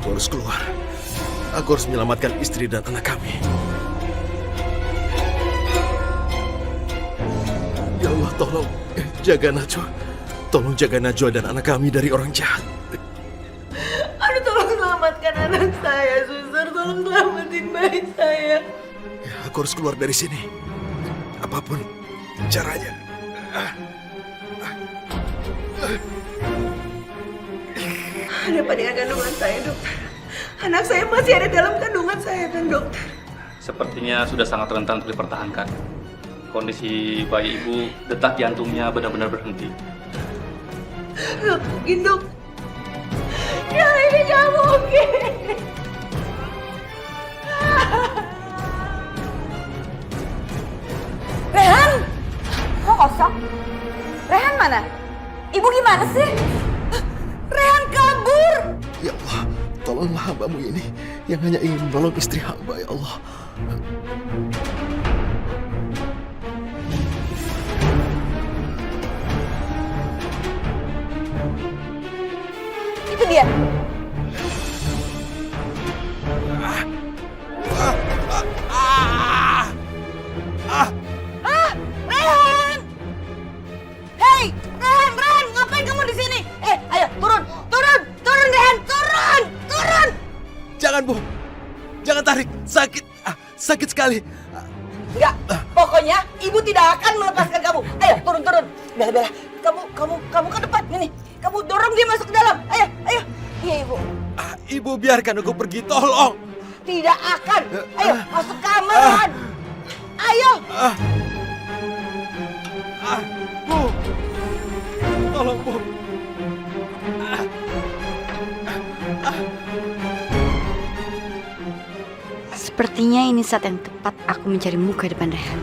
Aku harus keluar. Aku harus menyelamatkan istri dan anak kami. Ya Allah, tolong jaga Najwa. Tolong jaga Najwa dan anak kami dari orang jahat. Aduh, tolong selamatkan anak saya, suster. Tolong selamatin bayi saya. Ya, aku harus keluar dari sini. Apapun caranya. Ada apa dengan kandungan saya, dokter? Anak saya masih ada dalam kandungan saya, kan, dokter? Sepertinya sudah sangat rentan untuk dipertahankan. Kondisi bayi ibu, detak jantungnya benar-benar berhenti. Nggak mungkin, dok. Ya, ini nggak mungkin. Rehan! Kok kosong? Rehan mana? Ibu gimana sih? Rehan kabur! Ya Allah, tolonglah hambamu ini yang hanya ingin menolong istri hamba, ya Allah. Itu dia. Rehan! Hei, Rehan, ngapain kamu di sini? Ayo, turun, Rehan, turun! Jangan, Bu. Jangan tarik. Sakit sekali. Enggak, pokoknya ibu tidak akan melepaskan kamu. Ayo, turun. Bella, kamu ke depan, ini. Kamu dorong dia masuk ke dalam. Ayo. Iya, ibu. Ibu biarkan aku pergi, tolong. Tidak akan. Ayo, masuk kamar, Rehan. Ayo. Bu. Tolong, Bu. Sepertinya ini saat yang tepat aku mencari muka depan Rehan.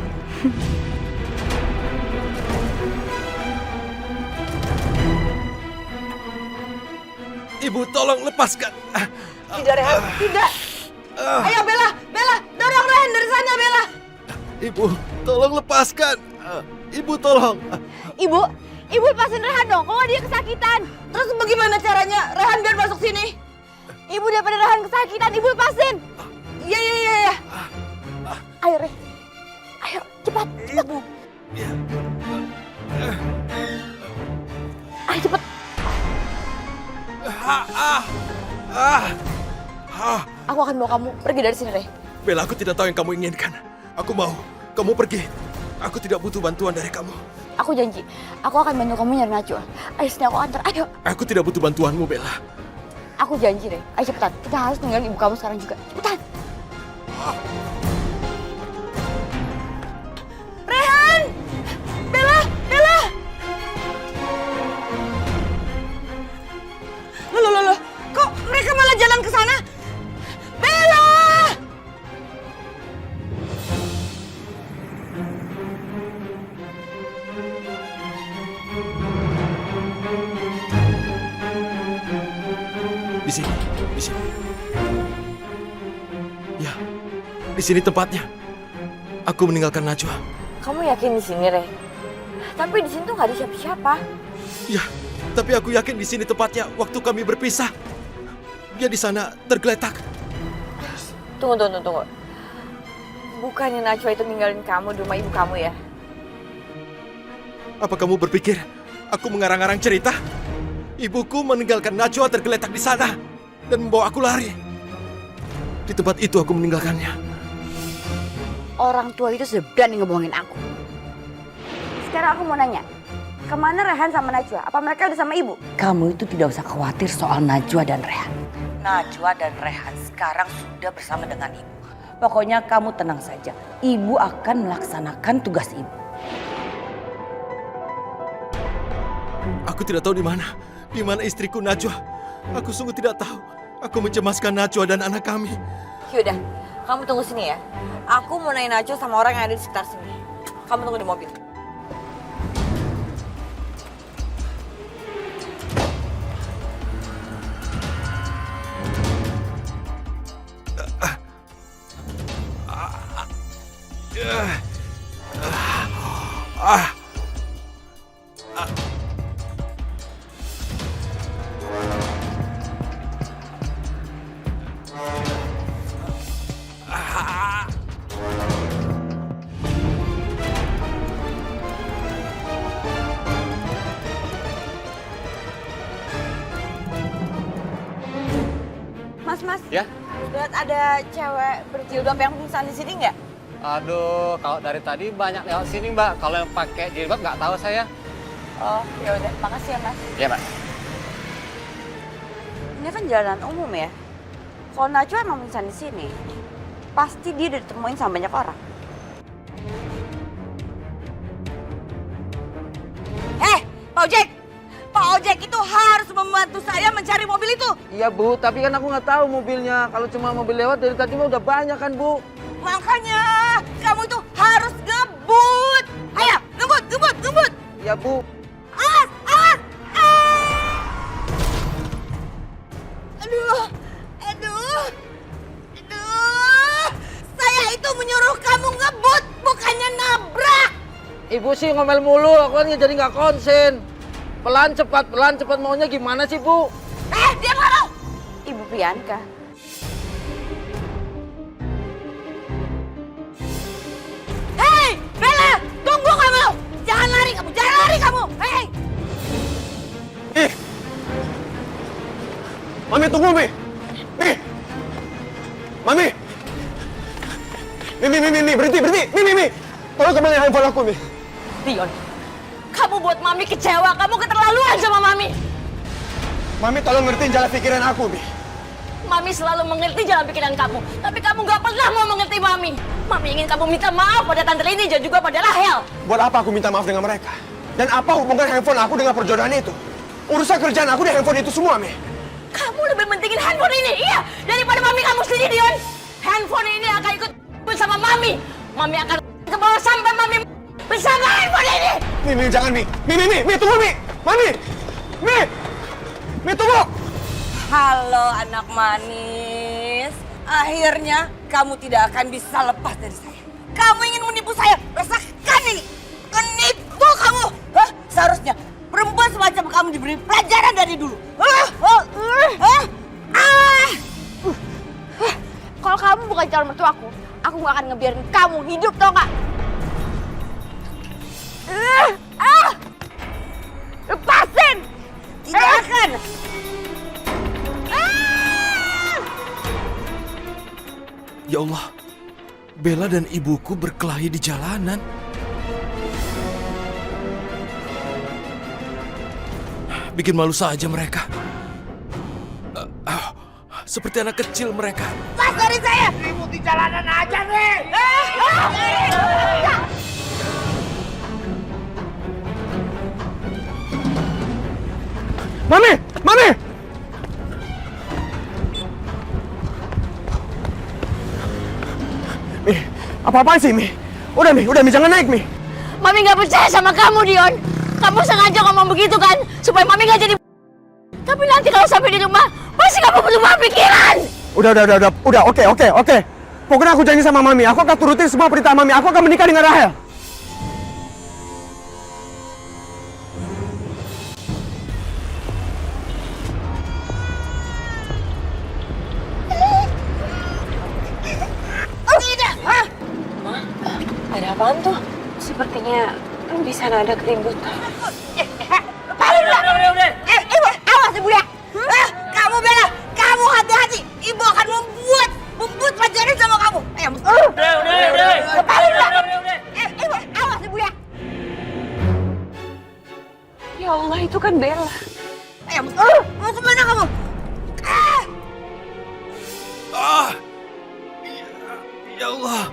Ibu, tolong lepaskan. Tidak, Rehan. Tidak. Ayo, Bella. Dorong Rehan dari sana, Bella. Ibu, tolong lepaskan. Ibu, tolong. Ibu lepasin Rehan dong, kalau dia kesakitan. Terus bagaimana caranya Rehan biar masuk sini? Ibu daripada Rehan kesakitan, ibu lepasin. Iya. Ayo, Re. Ayo, cepat. Ibu. Ayo, cepat. Aku akan bawa kamu pergi dari sini, Re. Bella, aku tidak tahu yang kamu inginkan. Aku mau kamu pergi. Aku tidak butuh bantuan dari kamu. Aku janji, aku akan bantu kamu nyari Najwa. Ayo, sini aku antar. Ayo. Aku tidak butuh bantuanmu, Bella. Aku janji, Re. Ayo, cepetan. Kita harus ninggalin ibu kamu sekarang juga. Cepetan. Rehan! Bella! Loh, kok mereka malah jalan ke sana? Bella! Di sini. Ya, di sini tempatnya. Aku meninggalkan Najwa. Kamu yakin di sini, Re? Tapi di sini tuh nggak ada siapa-siapa. Ya, tapi aku yakin di sini tempatnya waktu kami berpisah. Dia di sana tergeletak. Tunggu. Bukannya Najwa itu ninggalin kamu di rumah ibu kamu ya? Apa kamu berpikir aku mengarang-arang cerita? Ibuku meninggalkan Najwa tergeletak di sana dan membawa aku lari. Di tempat itu aku meninggalkannya. Orang tua itu sudah berani ngebohongin aku. Sekarang aku mau nanya, kemana Rehan sama Najwa? Apa mereka udah sama ibu? Kamu itu tidak usah khawatir soal Najwa dan Rehan. Najwa dan Rehan sekarang sudah bersama dengan ibu. Pokoknya kamu tenang saja. Ibu akan melaksanakan tugas ibu. Aku tidak tahu di mana istriku Najwa. Aku sungguh tidak tahu. Aku mencemaskan Najwa dan anak kami. Yaudah, kamu tunggu sini ya. Aku mau nanya Najwa sama orang yang ada di sekitar sini. Kamu tunggu di mobil. Ya? Lihat ada cewek berjilbab yang pingsan di sini nggak? Aduh, kalau dari tadi banyak lewat sini, Mbak. Kalau yang pakai jilbab nggak tahu saya. Oh, ya udah. Makasih ya, Mas. Iya, Mbak. Ini kan jalanan umum ya. Kalau Najwa emang pingsan di sini, pasti dia udah ditemuin sama banyak orang. Pak Ojek! Pak Ojek itu harus membantu saya mencari mobil itu. Iya Bu, tapi kan aku nggak tahu mobilnya. Kalau cuma mobil lewat dari tadi mah udah banyak kan Bu. Makanya kamu itu harus ngebut. Ayo, ngebut. Iya Bu. Awas! Aduh. Saya itu menyuruh kamu ngebut, bukannya nabrak. Ibu sih ngomel mulu, aku kan jadi nggak konsen. Pelan cepat maunya gimana sih Bu? Dia malu. Ibu Priyanka. Hei, Bella, tunggu kamu. Jangan lari kamu. Hei. Mami, tunggu, Mi! Mami! Mi, berhenti! Mi! Tolong kembali handphone aku, Mi! Dion, kamu buat Mami kecewa. Kamu keterlaluan sama Mami. Mami, tolong ngertiin jalan pikiran aku, Mi! Mami selalu mengerti jalan pikiran kamu. Tapi kamu gak pernah mau mengerti Mami. Mami ingin kamu minta maaf pada Tante Rini dan juga pada Rahel. Buat apa aku minta maaf dengan mereka? Dan apa hubungan handphone aku dengan perjodohan itu? Urusan kerjaan aku di handphone itu semua, Mi! Kamu lebih pentingin handphone ini, iya, daripada Mami kamu sendiri, Dion. Handphone ini akan ikut bersama Mami. Mami akan ke bawah sampai Mami bersama handphone ini. Mi, jangan, Mi! Mi, tunggu, Mi! Mami! Mi, tunggu! Halo anak manis. Akhirnya kamu tidak akan bisa lepas dari saya. Kamu ingin menipu saya. Rasakan ini. Menipu kamu. Seharusnya perempuan semacam kamu diberi pelajaran dari dulu. Kalau kamu bukan calon mertuaku, aku gak akan ngebiarin kamu hidup, tau gak? Lepasin! Tidak akan. Ya Allah, Bella dan ibuku berkelahi di jalanan. Bikin malu saja mereka. Seperti anak kecil mereka. Lepas dari saya. Ribut di jalanan aja nih. Mami! Mi, apa-apaan sih, Mi? Udah, Mi, jangan naik, Mi. Mami gak percaya sama kamu, Dion. Kamu sengaja ngomong begitu kan? Supaya Mami gak jadi... Tapi nanti kalau sampai di rumah, pasti kamu berubah pikiran. Udah, oke. Pokoknya aku janji sama Mami, aku akan turutin semua perintah Mami. Aku akan menikah dengan Rahel. Tidak. Ada apaan tuh? Sepertinya di sana ada keributan. Udah. Ibu, awas ibu ya. Kamu Bella, kamu hati-hati. Ibu akan membuat pelajaran sama kamu. Udah. Ibu, awas ibu ya. Ya Allah, itu kan Bella. Mau kemana kamu? Ya Allah.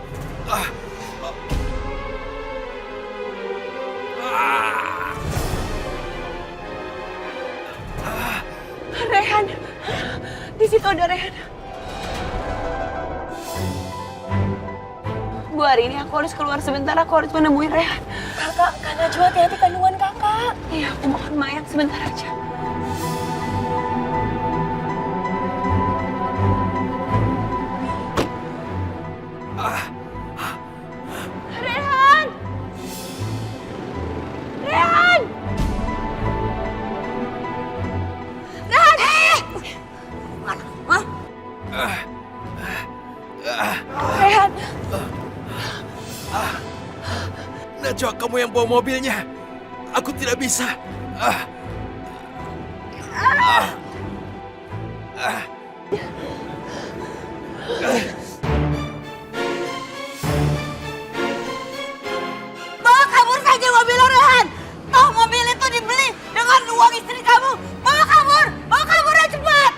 Rehan, di situ ada Rehan. Bu, hari ini aku harus keluar sebentar. Aku harus menemui Rehan. Kakak, Kak Najwa, hati-hati kandungan kakak. Iya, aku mohon Mayang sebentar aja. Rehan! Rehan! Najwa, kamu yang bawa mobilnya. Aku tidak bisa. uang istri kamu. Bawa kabur ya cepat.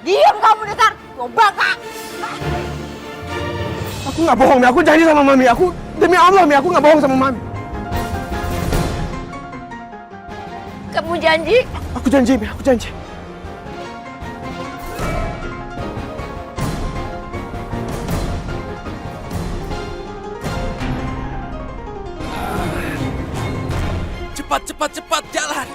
Diam kamu dasar. Coba kak. Aku nggak bohong, Mi. Aku janji sama Mami. Aku demi Allah, Mi. Aku nggak bohong sama Mami. Kamu janji? Aku janji, Mi. Aku janji. Cepat jalan.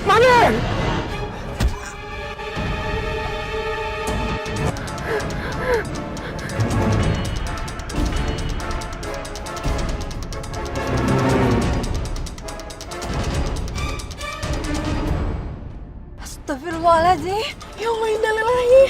Mami! Astagfirullahaladzim. Ya Allah, innalillahi.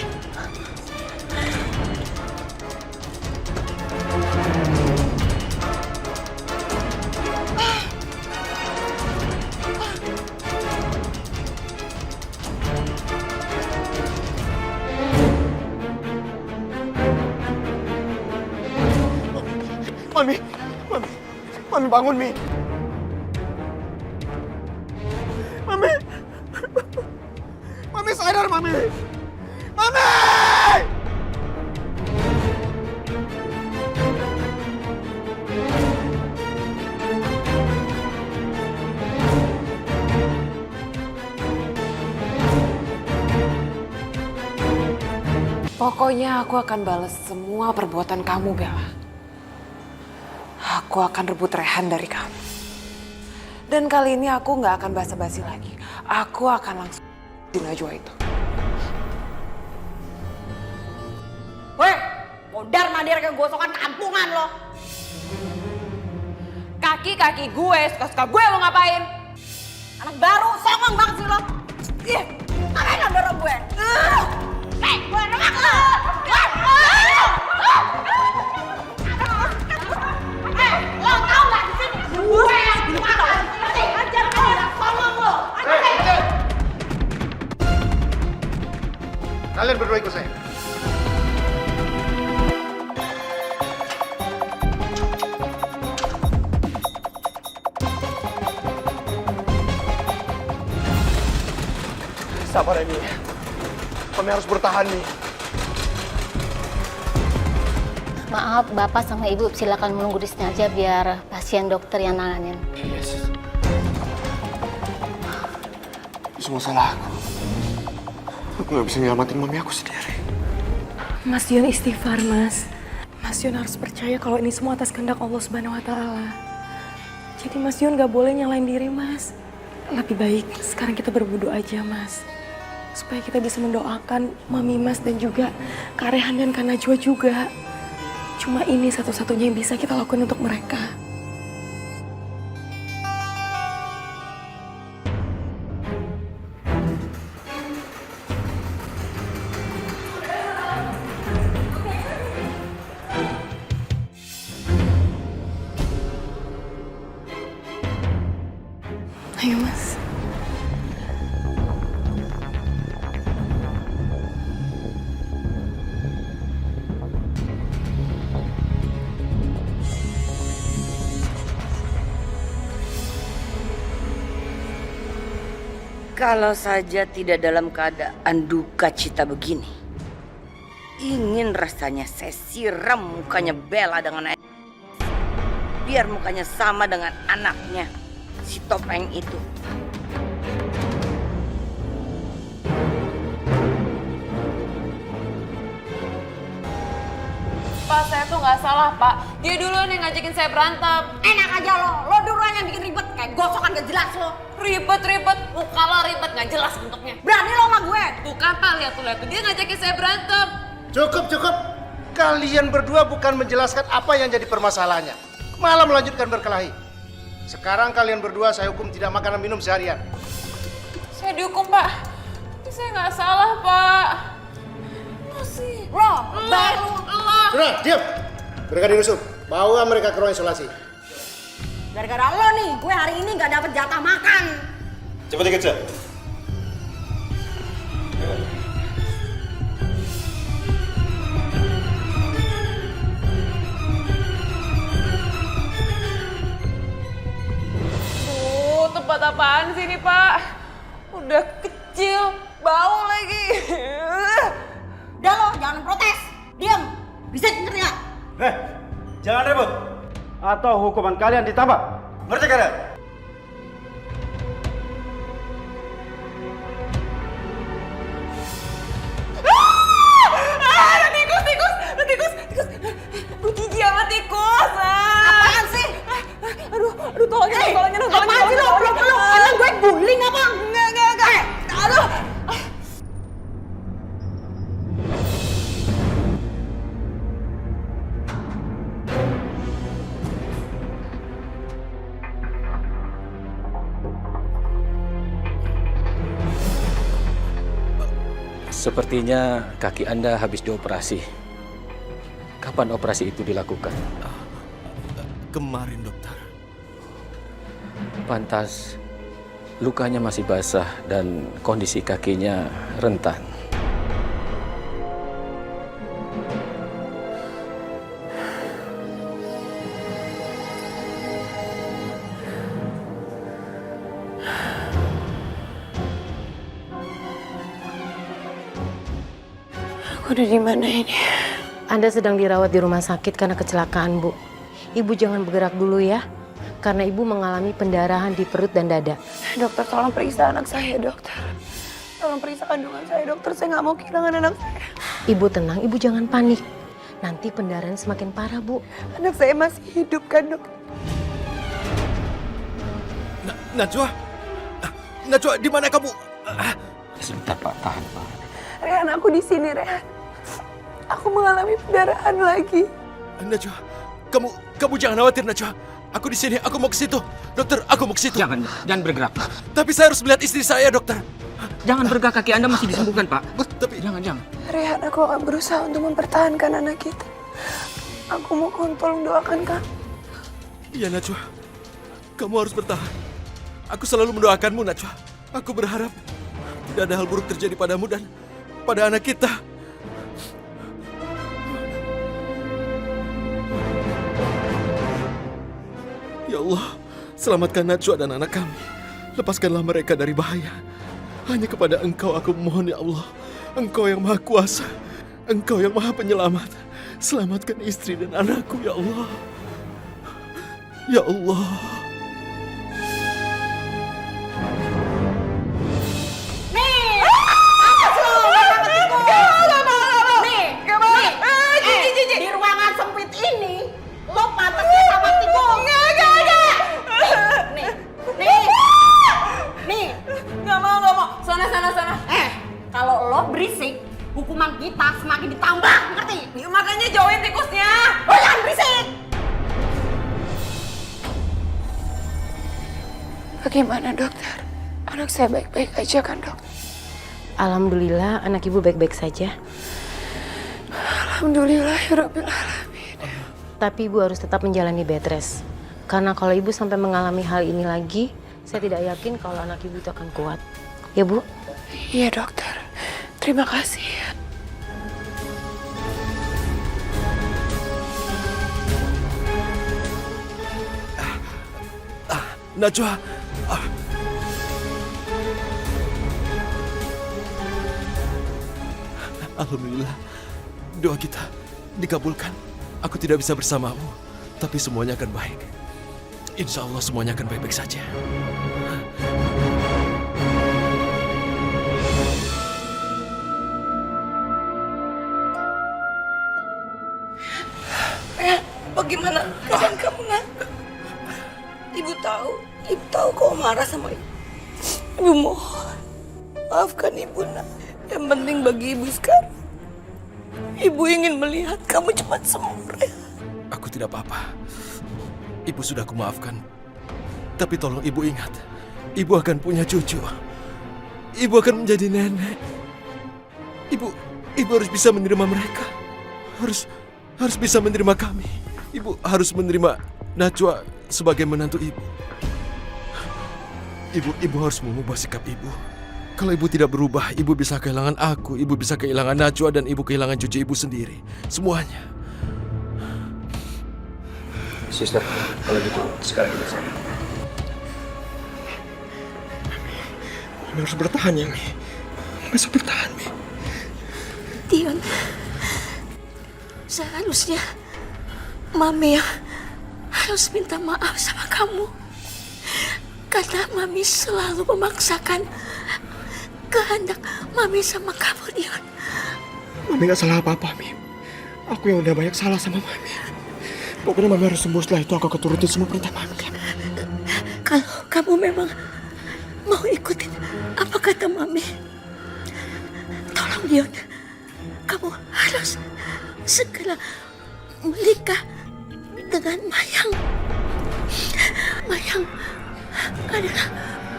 Mami bangun, Mi. Mami sadar, Mami. Mami! Pokoknya aku akan balas semua perbuatan kamu, Bella. Aku akan rebut Rehan dari kamu. Dan kali ini aku nggak akan basa-basi lagi. Aku akan langsung di Najwa itu. Weh, modar nadir kayak gosokan kampungan lo. Kaki-kaki gue, suka-suka gue mau ngapain? Anak baru, songong banget sih lo. Ih, ngapain lo dorong gue? Hei, gue nolak lo. Lo tau gak di sini? Gue yang dimakan. Ajar kamu, songong lo. Kalian berdua ikut saya. Sabar ya, Mi. Kami harus bertahan, Mi. Maaf, Bapak sama Ibu silakan menunggu di sini aja biar pasien dokter yang nanganin. Yes. Semua salah aku. Aku nggak bisa nyelamatin Mami aku sendiri. Mas Yun istighfar, Mas. Mas Yun harus percaya kalau ini semua atas kehendak Allah Subhanahu wa Ta'ala. Jadi Mas Yun gak boleh nyalain diri, Mas. Lebih baik sekarang kita berwudu aja, Mas. Supaya kita bisa mendoakan Mami Mas dan juga Kak Rehan dan Kak Najwa juga. Cuma ini satu-satunya yang bisa kita lakukan untuk mereka. Ayo, Mas. Kalau saja tidak dalam keadaan duka cita begini, ingin rasanya saya siram mukanya Bella dengan air. Biar mukanya sama dengan anaknya, si topeng itu. Pak, saya tuh nggak salah, Pak. Dia duluan yang ngajakin saya berantem. Enak aja lo duluan yang bikin ribet. Kayak gosokan gak jelas lo. Ribet, muka lo ribet, nggak jelas bentuknya. Berani lo sama gue. Tuh kan, Pak, lihat tuh. Dia ngajakin saya berantem. Cukup. Kalian berdua bukan menjelaskan apa yang jadi permasalahannya. Malah melanjutkan berkelahi. Sekarang kalian berdua saya hukum tidak makan dan minum seharian. Saya dihukum, Pak. Tapi saya nggak salah, Pak. Lo, baru. Sudah, diam. Mereka dirusuk. Bawa mereka ke ruang isolasi. Gara-gara lo nih, gue hari ini nggak dapet jatah makan. Cepat dikejar. Tempat apaan sih ini, Pak? Udah kecil, bau lagi. Udah lo, jangan protes. Diam. Bisa ngerti nggak? Jangan ribut. Atau hukuman kalian ditambah. Ngerti kalian? Tikus. Gue jijik sama tikus. Apaan sih? Aduh, tolongin. Apaan sih lo? Emang gue guling apa? Enggak. Aduh. Sepertinya kaki Anda habis dioperasi. Kapan operasi itu dilakukan? Kemarin, dokter. Pantas lukanya masih basah dan kondisi kakinya rentan. Aku udah di mana ini? Anda sedang dirawat di rumah sakit karena kecelakaan, Bu. Ibu jangan bergerak dulu ya, karena Ibu mengalami pendarahan di perut dan dada. Dokter, tolong periksa anak saya, dokter. Tolong periksa kandungan saya, dokter. Saya nggak mau kehilangan anak saya. Ibu tenang, Ibu jangan panik. Nanti pendarahan semakin parah, Bu. Anak saya masih hidup kan, dok? Najwa, di mana kamu? Sebentar, Pak. Tahan, Pak. Rehan, aku di sini, Rehan. Aku mengalami pendarahan lagi. Najwa, kamu jangan khawatir, Najwa. Aku di sini, aku mau ke situ. Dokter, aku mau ke situ. Jangan bergerak. Tapi saya harus melihat istri saya, dokter. Jangan bergerak, kaki Anda masih disembuhkan, Pak. Tapi Jangan. Rehan, aku akan berusaha untuk mempertahankan anak kita. Aku mohon tolong doakan kamu. Iya, Najwa. Kamu harus bertahan. Aku selalu mendoakanmu, Najwa. Aku berharap tidak ada hal buruk terjadi padamu dan pada anak kita. Ya Allah, selamatkan Najwa dan anak kami. Lepaskanlah mereka dari bahaya. Hanya kepada Engkau aku memohon, ya Allah. Engkau yang Maha Kuasa. Engkau yang Maha Penyelamat. Selamatkan istri dan anakku, ya Allah. Ya Allah. Di ruangan sempit ini, lo pantasnya sama tikus. Nih. Nggak mau. Sana. Kalau lo berisik, hukuman kita semakin ditambah, ngerti? Ya, makanya jauhin tikusnya. Lo jangan berisik. Bagaimana, dokter? Anak saya baik-baik aja kan, dok? Alhamdulillah, anak Ibu baik-baik saja. Alhamdulillah, ya Rabbil Alamin. Tapi Ibu harus tetap menjalani bed rest. Karena kalau Ibu sampai mengalami hal ini lagi, saya tidak yakin kalau anak Ibu itu akan kuat. Ya, Bu? Iya, dokter. Terima kasih. Najwa. Alhamdulillah, doa kita dikabulkan. Aku tidak bisa bersamamu, tapi semuanya akan baik. Insya Allah semuanya akan baik-baik saja. Bagaimana keadaan kamu, Nak? Ibu tahu kau marah sama ibu. Ibu mohon, maafkan ibu, Nak. Yang penting bagi ibu sekarang, ibu ingin melihat kamu cepat sembuh. Aku tidak apa-apa. Ibu sudah kumaafkan. Tapi tolong ibu ingat, ibu akan punya cucu. Ibu akan menjadi nenek. Ibu harus bisa menerima mereka. Harus bisa menerima kami. Ibu harus menerima Najwa sebagai menantu ibu. Ibu harus mengubah sikap ibu. Kalau ibu tidak berubah, ibu bisa kehilangan aku, ibu bisa kehilangan Najwa, dan ibu kehilangan cucu ibu sendiri. Semuanya. Sister, kalau gitu sekarang kita sana. Mami harus bertahan ya, Mi. Mami harus bertahan, Mi. Dion, seharusnya Mami yang harus minta maaf sama kamu. Karena Mami selalu memaksakan kehendak Mami sama kamu, Dion. Mami gak salah apa-apa, Mi. Aku yang udah banyak salah sama Mami. Pokoknya Mami harus sembuh, setelah itu aku akan turutin semua perintah Mami. Kalau kamu memang mau ikutin apa kata Mami, tolong Dion, kamu harus segera menikah dengan Mayang. Mayang adalah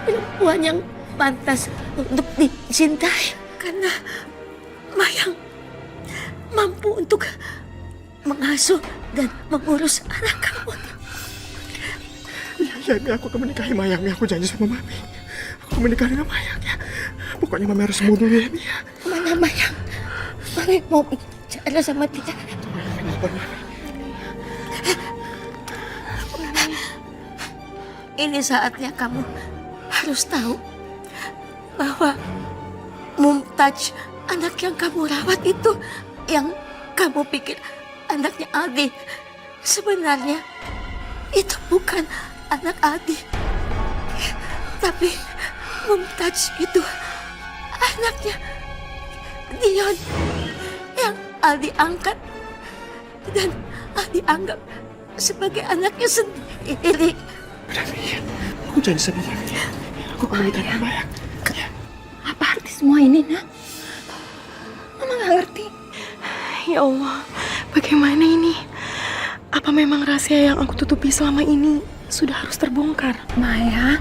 perempuan yang pantas untuk dicintai karena Mayang mampu untuk mengasuh dan mengurus anak kamu. Iya, Mi, aku akan menikahi Mayang, Mi. Aku janji sama Mami. Aku akan menikah dengan Mayang, ya. Pokoknya Mami harus sembuh dulu ya, Mi. Mana Mayang? Mami mau bicara sama dia. Ini saatnya kamu harus tahu bahwa Mumtaz, anak yang kamu rawat itu, yang kamu pikir anaknya Aldi, sebenarnya itu bukan anak Aldi. Tapi Mumtaz itu anaknya Dion yang Aldi angkat dan Aldi anggap sebagai anaknya sendiri. Aku janji sama Mami. Aku akan menikah dengan Mayang. Apa arti semua ini, Nak? Mama gak ngerti. Ya Allah, bagaimana ini? Apa memang rahasia yang aku tutupi selama ini sudah harus terbongkar? Maya,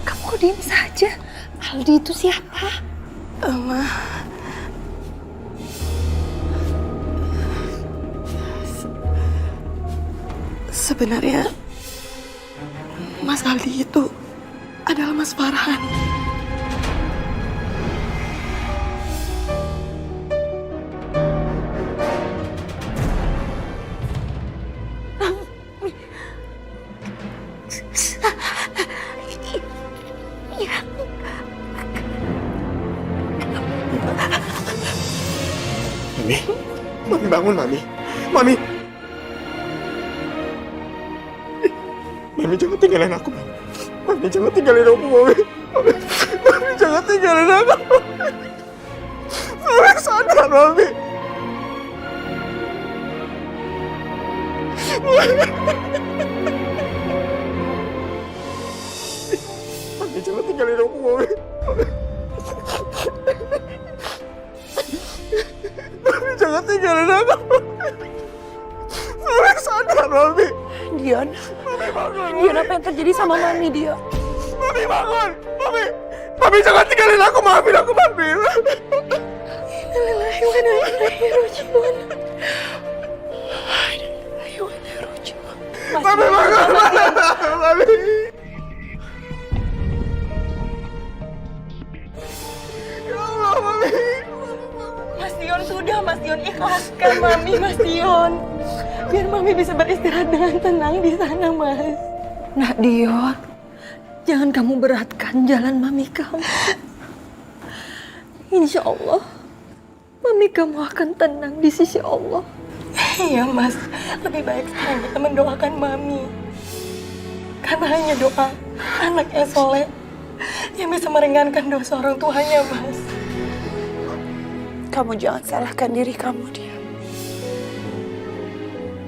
kamu kok diam saja? Aldi itu siapa? Ma, sebenarnya Mas Aldi itu adalah Mas Farhan. Mami, Mami bangun, Mami. Mami. Mami jangan tinggalin aku, Mami. Mami jangan tinggalin aku, Mami. Mami jangan tinggalin aku. Mami sadar, Mami. Mami jangan tinggalin aku, Mami. Mami jangan tinggalin aku. Mami sadar, Mami. Dion, Mami bangun. Dion, apa yang terjadi sama Mami, Dion? Mami bangun. Mami jangan tinggalin aku, Mami. Aku Mami. Innalillahi wa inna ilaihi raji'un. Mami bangun. Mami. Ya Allah, Mami. Mas Dion, sudah Mas Dion, ikhlaskan Mami, Mas Dion. Biar Mami bisa beristirahat dengan tenang di sana, Mas. Nak Dion, jangan kamu beratkan jalan Mami kamu. Insya Allah, Mami kamu akan tenang di sisi Allah. Iya, Mas. Lebih baik sekarang kita mendoakan Mami. Karena hanya doa anak yang soleh yang bisa meringankan dosa orang tuanya, Mas. Kamu jangan salahkan diri kamu, dia.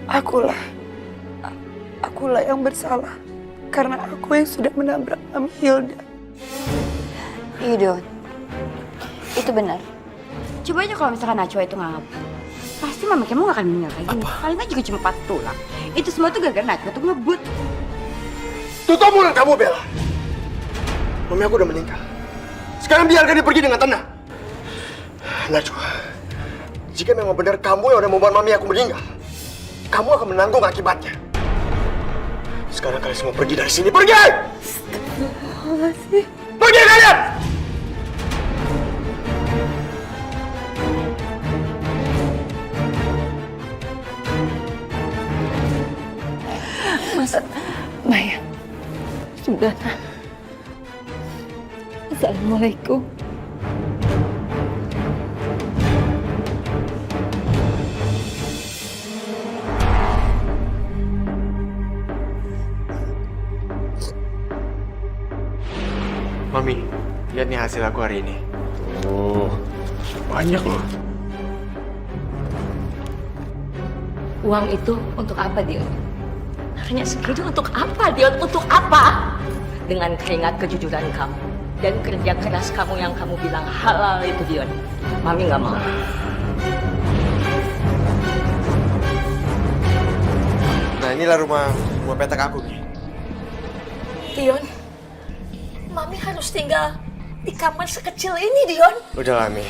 Akulah yang bersalah karena aku yang sudah menabrak Mami Hilda. Idon, itu benar. Coba aja kalau misalkan Najwa itu nganggap, pasti Mami kamu gak akan meninggal kayak gini. Paling aja juga cuma patah tulang. Itu semua tuh gara-gara Najwa tuh ngebut. Tutup mulut kamu, Bella. Mami aku udah meninggal. Sekarang biarkan dia pergi dengan tenang. Najwa, jika memang benar kamu yang udah membuat Mami aku meninggal, kamu akan menanggung akibatnya. Sekarang kalian semua pergi dari sini. Pergi! Pergi kalian! Mas, Maya, sudah. Assalamualaikum. Mami, lihat nih hasil aku hari ini. Oh, banyak loh. Uang itu untuk apa, Dion? Naruhnya segitu untuk apa, Dion? Untuk apa? Dengan keringat kejujuran kamu dan kerja keras kamu yang kamu bilang halal itu, Dion. Mami nggak mau. Nah, inilah rumah petak aku nih. Dion, Mami harus tinggal di kamar sekecil ini, Dion. Udah lah, Mi.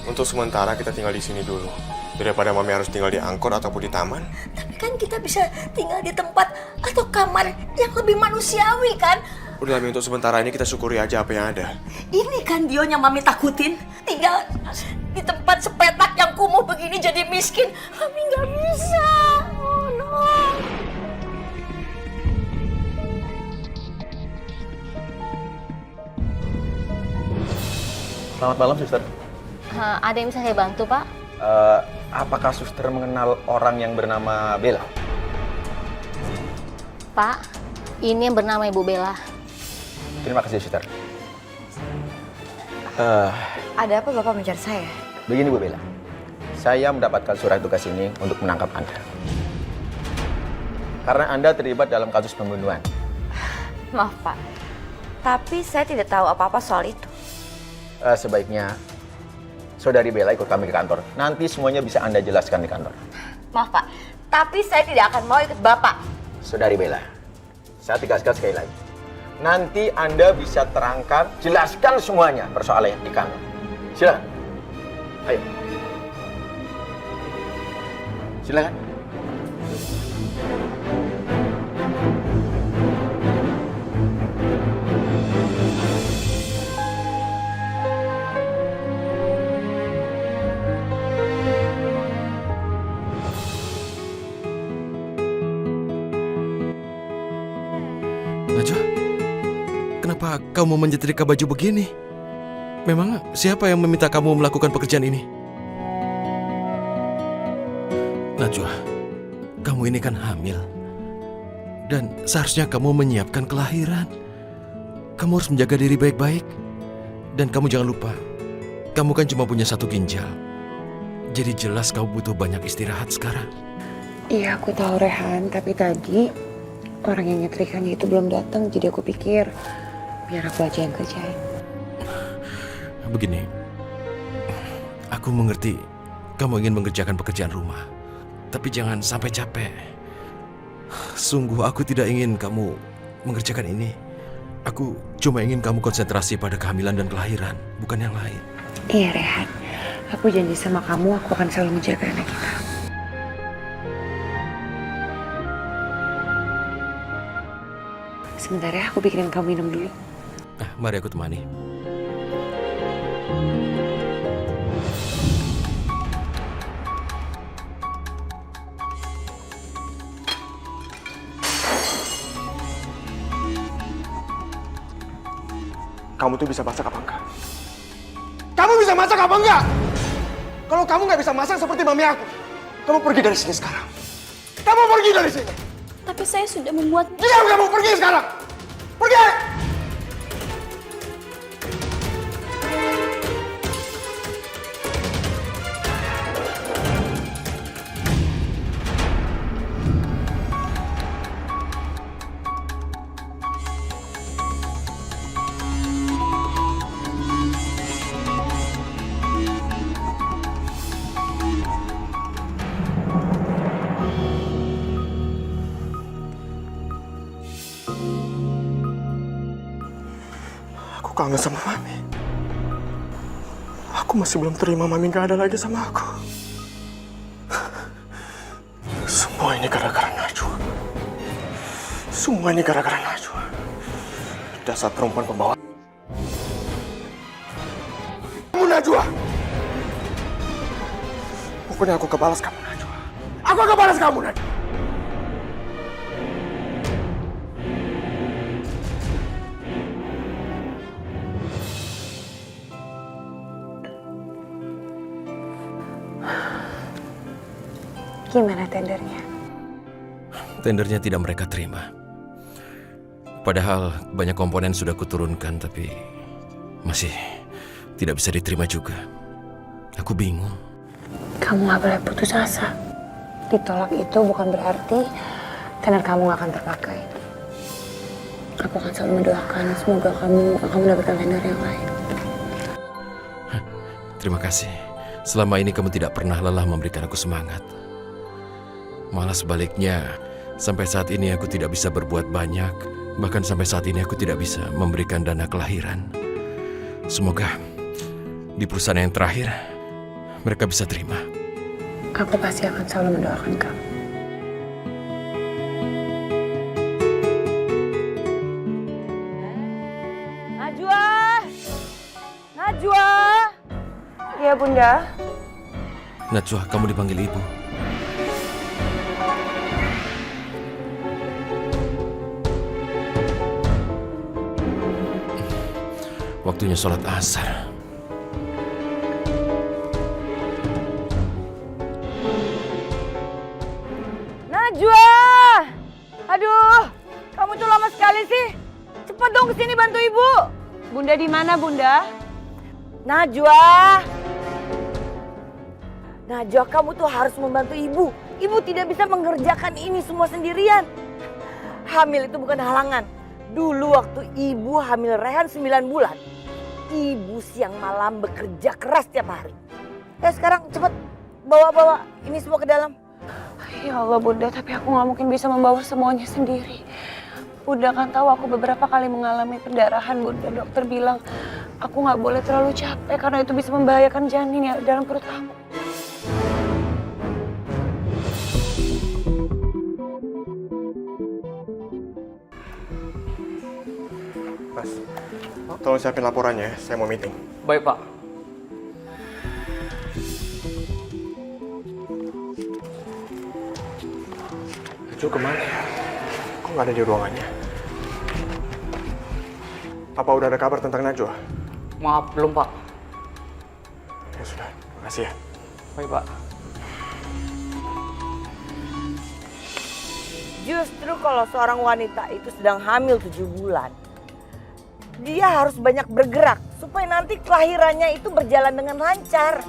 Untuk sementara kita tinggal di sini dulu. Daripada Mami harus tinggal di angkot ataupun di taman. Tapi kan kita bisa tinggal di tempat atau kamar yang lebih manusiawi, kan? Udah lah, Mi. Untuk sementara ini kita syukuri aja apa yang ada. Ini kan Dion yang Mami takutin. Tinggal di tempat sepetak yang kumuh begini jadi miskin. Mami nggak bisa. Oh, no. Selamat malam, suster. Ada yang bisa saya bantu, Pak? Apakah suster mengenal orang yang bernama Bella? Pak, ini yang bernama Ibu Bella. Terima kasih, suster. Ada apa Bapak mencari saya? Begini, Bu Bella. Saya mendapatkan surat tugas ini untuk menangkap Anda. Karena Anda terlibat dalam kasus pembunuhan. Maaf Pak, tapi saya tidak tahu apa-apa soal itu. Sebaiknya Saudari Bella ikut kami ke kantor. Nanti semuanya bisa Anda jelaskan di kantor. Maaf Pak, tapi saya tidak akan mau ikut Bapak. Saudari Bella, saya tegaskan sekali lagi. Nanti Anda bisa terangkan, jelaskan semuanya persoalannya di kantor. Silakan. Ayo. Silakan. Najwa, kenapa kamu menyetrika baju begini? Memang siapa yang meminta kamu melakukan pekerjaan ini? Najwa, kamu ini kan hamil. Dan seharusnya kamu menyiapkan kelahiran. Kamu harus menjaga diri baik-baik. Dan kamu jangan lupa, kamu kan cuma punya satu ginjal. Jadi jelas kamu butuh banyak istirahat sekarang. Iya, aku tahu Rehan, tapi tadi orang yang nyetrikanya itu belum datang, jadi aku pikir biar aku aja yang kerjain. Begini, aku mengerti kamu ingin mengerjakan pekerjaan rumah, tapi jangan sampai capek. Sungguh aku tidak ingin kamu mengerjakan ini. Aku cuma ingin kamu konsentrasi pada kehamilan dan kelahiran, bukan yang lain. Iya Rehan, aku janji sama kamu aku akan selalu menjaga anak kita. Sebentar ya, aku bikinin kamu minum dulu. Mari aku temani. Kamu tuh bisa masak apa enggak? Kamu bisa masak apa enggak? Kalau kamu nggak bisa masak seperti mami aku, kamu pergi dari sini sekarang. Kamu pergi dari sini. Tapi saya sudah membuat... Diam kamu, pergi sekarang! Pergi! Aku kangen sama Mami. Aku masih belum terima Mami gak ada lagi sama aku. Semua ini gara-gara Najwa. Semua ini gara-gara Najwa. Dasar perempuan pembawa. Kamu Najwa. Pokoknya aku kebalas kamu Najwa. Aku kebalas kamu Najwa. Gimana tendernya? Tendernya tidak mereka terima. Padahal banyak komponen sudah kuturunkan, tapi masih tidak bisa diterima juga. Aku bingung. Kamu gak boleh putus asa. Ditolak itu bukan berarti tender kamu gak akan terpakai. Aku akan selalu mendoakan semoga kamu akan mendapatkan tender yang lain. Terima kasih. Selama ini kamu tidak pernah lelah memberikan aku semangat. Malah sebaliknya, sampai saat ini aku tidak bisa berbuat banyak. Bahkan sampai saat ini aku tidak bisa memberikan dana kelahiran. Semoga di perusahaan yang terakhir mereka bisa terima. Aku pasti akan selalu mendoakan kamu. Najwa! Najwa! Iya, Bunda. Najwa, kamu dipanggil ibu. Waktunya sholat asar. Najwa! Aduh, kamu tuh lama sekali sih. Cepat dong kesini bantu ibu. Bunda di mana, Bunda? Najwa! Najwa, kamu tuh harus membantu ibu. Ibu tidak bisa mengerjakan ini semua sendirian. Hamil itu bukan halangan. Dulu waktu ibu hamil Rehan 9 bulan, ibu siang malam bekerja keras tiap hari. Sekarang cepat bawa ini semua ke dalam. Ya Allah Bunda, tapi aku gak mungkin bisa membawa semuanya sendiri. Bunda kan tahu aku beberapa kali mengalami pendarahan, Bunda. Dokter bilang aku gak boleh terlalu capek karena itu bisa membahayakan janin yang dalam perut kamu. Mas, tolong siapin laporannya ya, saya mau meeting. Baik, Pak. Najwa kemana ya? Kok nggak ada di ruangannya? Apa udah ada kabar tentang Najwa? Maaf, belum, Pak. Ya sudah, makasih ya. Baik, Pak. Justru kalau seorang wanita itu sedang hamil 7 bulan, dia harus banyak bergerak supaya nanti kelahirannya itu berjalan dengan lancar.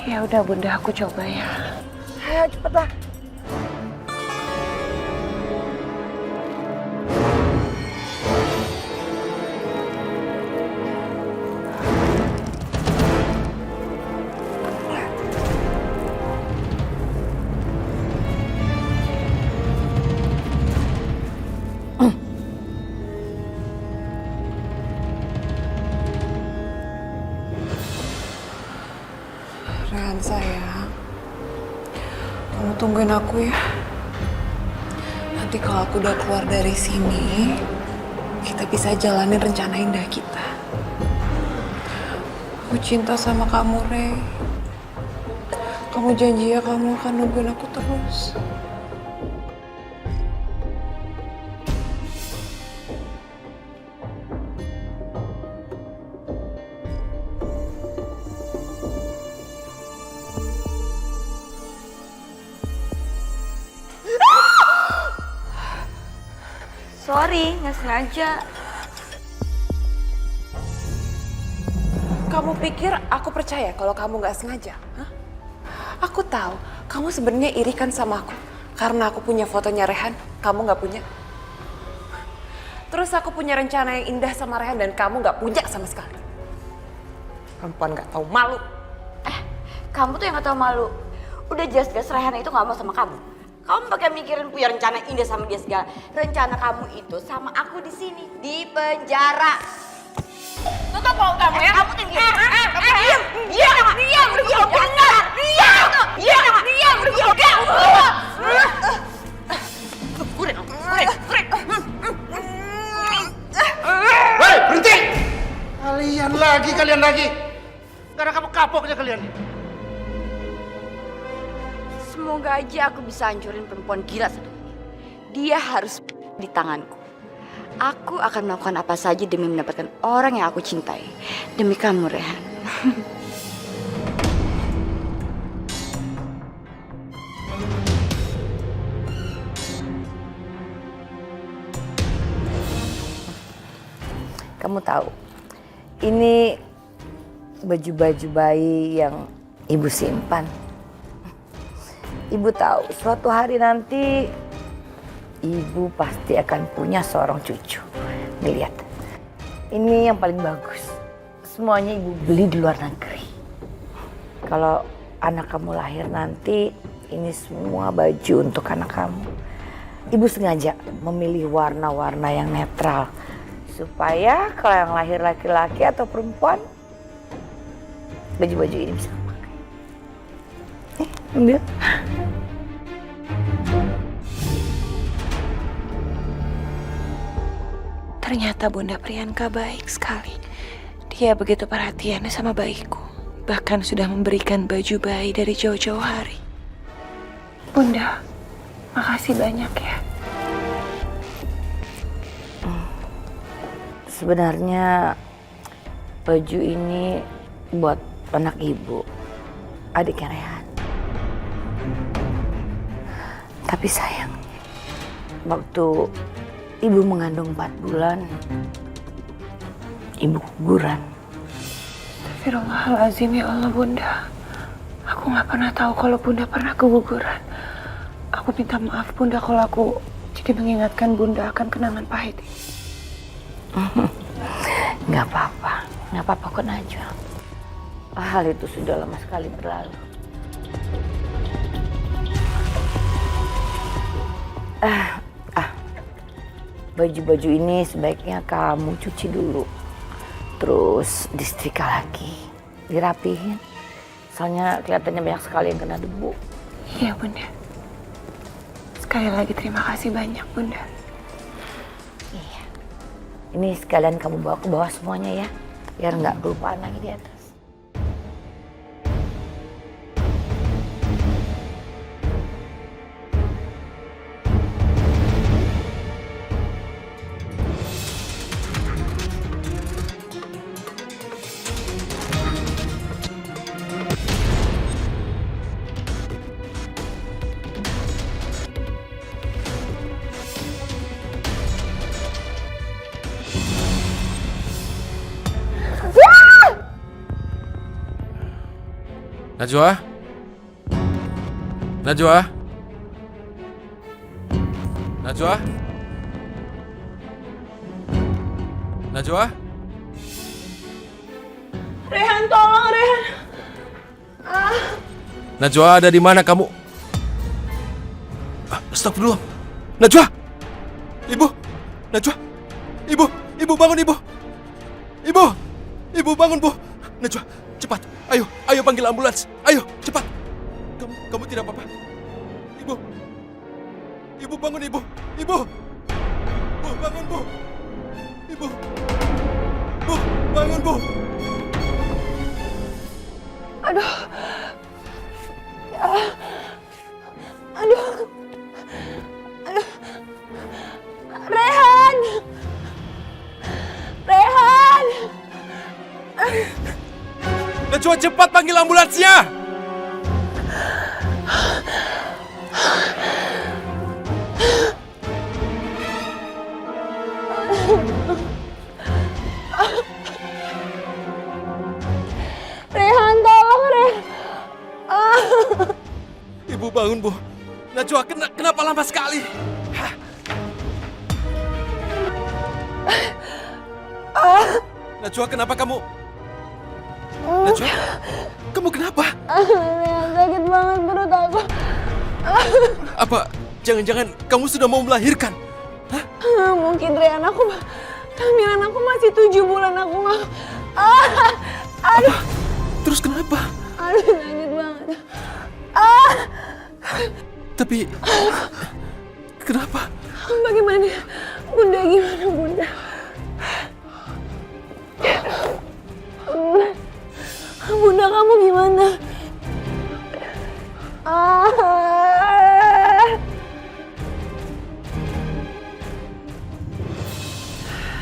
Ya udah Bunda, aku coba ya. Ayo cepetlah. Rehan sayang, kamu tungguin aku ya. Nanti kalau aku udah keluar dari sini, kita bisa jalanin rencana indah kita. Aku cinta sama kamu, Rey. Kamu janji ya kamu akan nungguin aku terus. Sorry, nggak sengaja. Kamu pikir aku percaya kalau kamu nggak sengaja? Hah? Aku tahu kamu sebenarnya irikan sama aku karena aku punya fotonya Rehan, kamu nggak punya. Terus aku punya rencana yang indah sama Rehan dan kamu nggak punya sama sekali. Perempuan nggak tahu malu. Kamu tuh yang nggak tahu malu. Udah jelas-jelas Rehan itu nggak mau sama kamu. Kamu pakai mikirin punya rencana indah sama dia segala. Rencana kamu itu sama aku di sini di penjara. Tutup mulut kamu ya. Kamu tinggi. Diam. Benar. Diam. Sekarang kamu kapoknya kalian. Semoga aja aku bisa hancurin perempuan gila satu ini. Dia harus di tanganku. Aku akan melakukan apa saja demi mendapatkan orang yang aku cintai. Demi kamu, Rehan. Kamu tahu, ini baju-baju bayi yang ibu simpan. Ibu tahu suatu hari nanti ibu pasti akan punya seorang cucu. Nih lihat, ini yang paling bagus. Semuanya ibu beli di luar negeri. Kalau anak kamu lahir nanti, ini semua baju untuk anak kamu. Ibu sengaja memilih warna-warna yang netral. Supaya kalau yang lahir laki-laki atau perempuan, baju-baju ini bisa pakai. Ambil. Ternyata Bunda Priyanka baik sekali. Dia begitu perhatian sama bayiku. Bahkan sudah memberikan baju bayi dari jauh-jauh hari. Bunda, makasih banyak ya. Sebenarnya baju ini buat anak ibu, adiknya Rehan. Tapi sayang, waktu ibu mengandung 4 bulan, ibu guguran. Astagfirullahaladzim ya Allah Bunda. Aku gak pernah tahu kalau Bunda pernah keguguran. Aku minta maaf Bunda kalau aku jadi mengingatkan Bunda akan kenangan pahit ini. Nggak apa-apa kok Najwa. Hal itu sudah lama sekali berlalu. Baju-baju ini sebaiknya kamu cuci dulu, terus disetrika lagi, dirapihin. Soalnya kelihatannya banyak sekali yang kena debu. Iya Bunda. Sekali lagi terima kasih banyak Bunda. Ini sekalian kamu bawa ke bawah semuanya ya, biar nggak kelupaan lagi di atas. Najwa? Najwa? Najwa? Najwa? Rehan, tolong Rehan. Najwa, ada di mana kamu? Astagfirullah. Najwa! Ibu! Najwa! Ibu bangun ibu! Ibu bangun bu! Najwa, cepat! Ayo panggil ambulans! Ayo, cepat! Kamu tidak apa-apa? Ibu bangun ibu! Bu, bangun bu! Ibu! Bu, bangun bu! Aduh. Aduh. Rehan. Najwa, cepat panggil ambulansnya! Rehan, tolong Rehan. Ibu bangun bu! Najwa, kenapa lama sekali? Najwa, kenapa kamu? Najwa, kamu kenapa? Rehan, sakit banget perut aku. Apa jangan-jangan kamu sudah mau melahirkan? Mungkin Rehan, kehamilan aku masih 7 bulan aku nggak. Aduh. Terus kenapa? Aduh, sakit banget. Tapi kenapa? Bagaimana? Bunda gimana Bunda? Bunda Bunda kamu gimana?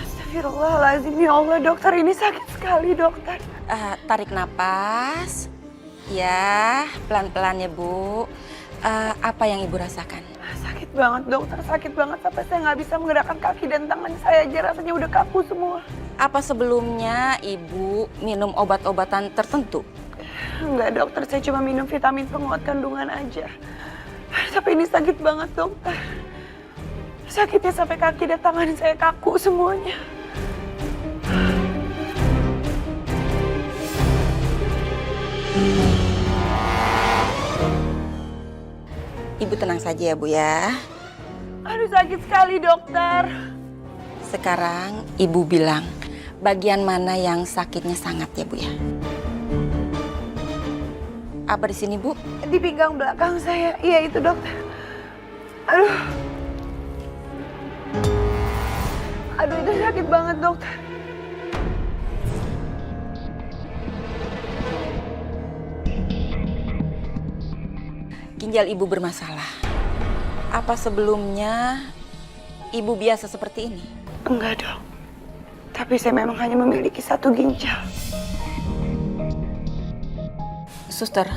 Astagfirullahaladzim, ya Allah dokter, ini sakit sekali dokter. Tarik napas. Ya, pelan-pelan ya Bu. Apa yang Ibu rasakan? Sakit banget dokter, sakit banget sampai saya nggak bisa menggerakkan kaki dan tangan saya aja rasanya udah kaku semua. Apa sebelumnya Ibu minum obat-obatan tertentu? Enggak dokter, saya cuma minum vitamin penguat kandungan aja. Tapi ini sakit banget dokter. Sakitnya sampai kaki dan tangan saya kaku semuanya. Ibu tenang saja ya Bu ya. Aduh sakit sekali dokter. Sekarang Ibu bilang bagian mana yang sakitnya sangat ya Bu ya? Apa di sini Bu? Di pinggang belakang saya. Iya itu dokter. Aduh. Aduh itu sakit banget dokter. Ginjal Ibu bermasalah. Apa sebelumnya Ibu biasa seperti ini? Enggak dok. Tapi saya memang hanya memiliki satu ginjal. Suster,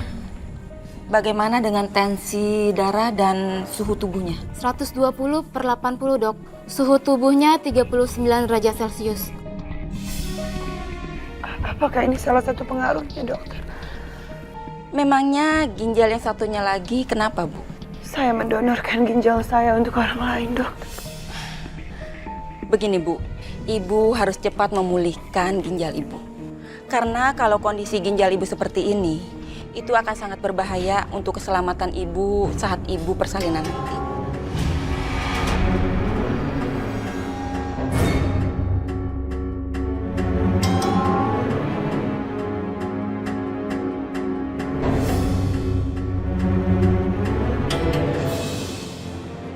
bagaimana dengan tensi darah dan suhu tubuhnya? 120/80 dok. Suhu tubuhnya 39 derajat Celcius. Apakah ini salah satu pengaruhnya dokter? Memangnya ginjal yang satunya lagi kenapa Bu? Saya mendonorkan ginjal saya untuk orang lain dok. Begini Bu, Ibu harus cepat memulihkan ginjal Ibu. Karena kalau kondisi ginjal Ibu seperti ini, itu akan sangat berbahaya untuk keselamatan Ibu saat Ibu persalinan nanti.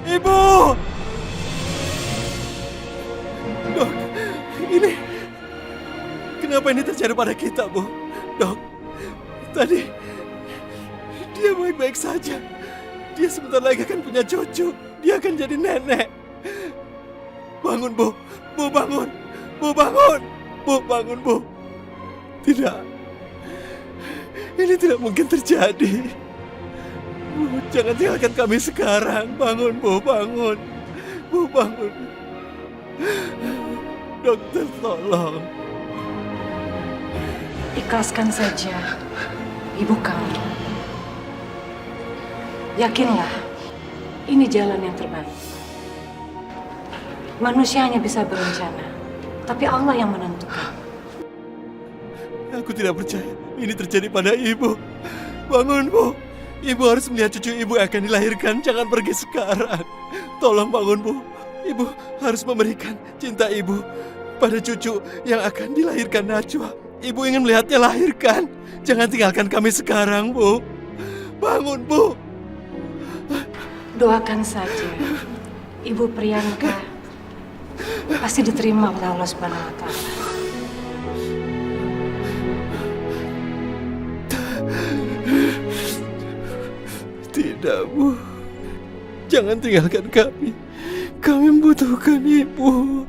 Ibu! Dok, kenapa ini terjadi pada kita, Bu? Dok, tadi dia baik-baik saja. Dia sebentar lagi akan punya cucu. Dia akan jadi nenek. Bangun, Bu. Bu, bangun. Bu, bangun. Bu, bangun, Bu. Tidak. Ini tidak mungkin terjadi. Bu, jangan tinggalkan kami sekarang. Bangun, Bu, bangun. Bu, bangun. Dokter, tolong. Ikhlaskan saja ibu kamu. Yakinlah, ini jalan yang terbaik. Manusia hanya bisa berencana, tapi Allah yang menentukan. Aku tidak percaya ini terjadi pada ibu. Bangun, Bu. Ibu harus melihat cucu ibu yang akan dilahirkan. Jangan pergi sekarang. Tolong bangun, Bu. Ibu harus memberikan cinta ibu pada cucu yang akan dilahirkan Najwa. Ibu ingin melihatnya lahirkan. Jangan tinggalkan kami sekarang, Bu. Bangun, Bu. Doakan saja. Ibu Priyanka pasti diterima oleh Allah Subhanahu wa Ta'ala. Tidak, Bu. Jangan tinggalkan kami. Kami membutuhkan ibu.